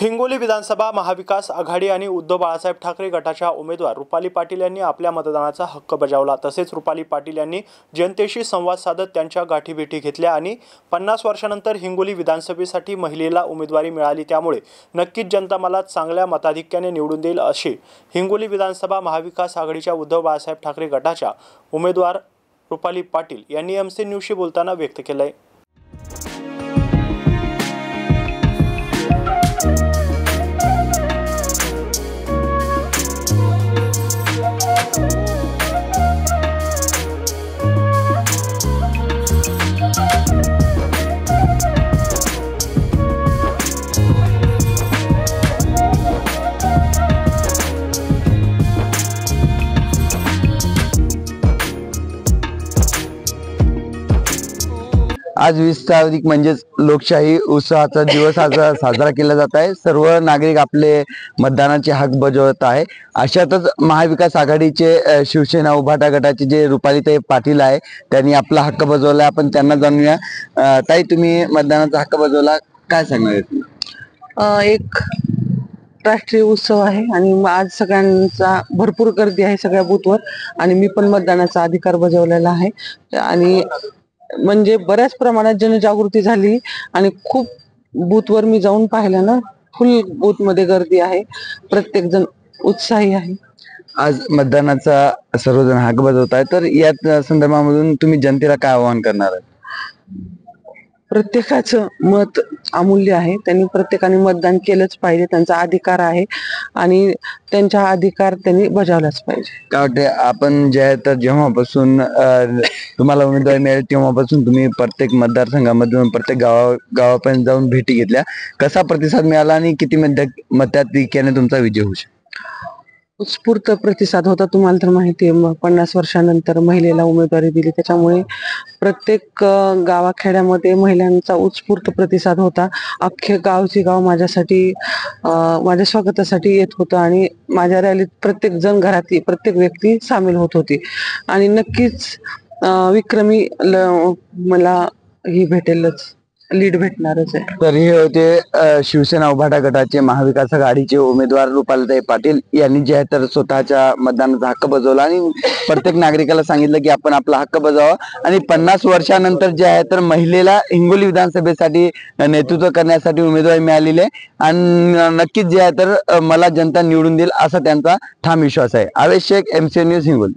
हिंगोली विधानसभा महाविकास आघाडी आणि उद्धव बाळासाहेब ठाकरे गटाच्या उमेदवार रुपाली पाटील यांनी आपल्या मतदानाचा हक्क बजावला। तसेच रुपाली पाटील यांनी जनतेशी संवाद साधत त्यांच्या गाठीभेटी घेतल्या आणि 50 वर्षांनंतर हिंगोली विधानसभेसाठी महिलेला उमेदवारी मिळाली, त्यामुळे नक्कीच जनता मला चांगल्या मताधिक्याने निवडून देईल असे हिंगोली विधानसभा महाविकास आघाडीच्या उद्धव बाळासाहेब ठाकरे गटाच्या उमेदवार रुपाली पाटील यांनी एमसी न्यूजशी बोलताना व्यक्त केले। आज 20 तारीख म्हणजेच लोकशाही उत्सवाचा दिवस आज साजरा केला जात आहे। सर्व नागरिक आपले मतदानाचे हक बजावत आहे। अशातच महाविकास आघाडीचे शिवसेना उभाटा गटाचे जे रुपालीताई पाटील आहे त्यांनी आपला हक्क बजावला। आपण त्यांना जाणूया। ताई, तुम्ही मतदानाचा हक्क बजावला, काय सांगणार? एक राष्ट्रीय उत्सव आहे आणि आज सगळ्यांचा भरपूर गर्दी आहे सगळ्या बूथवर आणि मी पण मतदानाचा अधिकार बजावलेला आहे आणि म्हणजे बऱ्याच प्रमाणात जनजागृती झाली आणि खूप बूथवर मी जाऊन पाहिलं ना, फुल बूथ मध्ये गर्दी आहे, प्रत्येक जण उत्साही आहे। आज मतदानाचा सर्वजण हक्क बजावत आहे, तर या संदर्भामधून तुम्ही जनतेला काय आवाहन करणार आहे? प्रत्येकाचं मत अमूल्य आहे, त्यांनी प्रत्येकाने मतदान केलंच पाहिजे, त्यांचा अधिकार आहे आणि त्यांचा अधिकार त्यांनी बजावलाच पाहिजे। काय वाटते, आपण जे आहे तर जेव्हापासून तुम्हाला उमेदवारी मिळाली तेव्हापासून तुम्ही प्रत्येक मतदारसंघामधून प्रत्येक गावापर्यंत जाऊन भेटी घेतल्या, कसा प्रतिसाद मिळाला आणि किती मताधिक्याने तुमचा विजय होऊ शकतो? उत्स्फूर्त प्रतिसाद होता। तुम्हाला तर माहिती आहे, 50 वर्षानंतर महिलेला उमेदवारी दिली, त्याच्यामुळे प्रत्येक गावाखेड्यामध्ये महिलांचा उत्स्फूर्त प्रतिसाद होता। अख्खे गावची गाव माझ्यासाठी माझ्या स्वागतासाठी येत होतं आणि माझ्या रॅलीत प्रत्येक जण, घरातली प्रत्येक व्यक्ती सामील होत होती आणि नक्कीच विक्रमी मला ही भेटेलच, लीड भेटणारच आहे। तर हे होते शिवसेना उभाटा गटाचे महाविकास आघाडीचे उमेदवार रुपालीताई पाटील यांनी जे आहे तर स्वतःच्या मतदानाचा हक्क बजावला आणि प्रत्येक नागरिकाला सांगितलं की आपण आपला हक्क बजावा आणि 50 वर्षानंतर जे आहे तर महिलेला हिंगोली विधानसभेसाठी नेतृत्व करण्यासाठी उमेदवारी मिळालेली आहे आणि नक्कीच जे आहे तर मला जनता निवडून देईल असा त्यांचा ठाम विश्वास आहे। आवेश शेख, एमसी न्यूज, हिंगोली।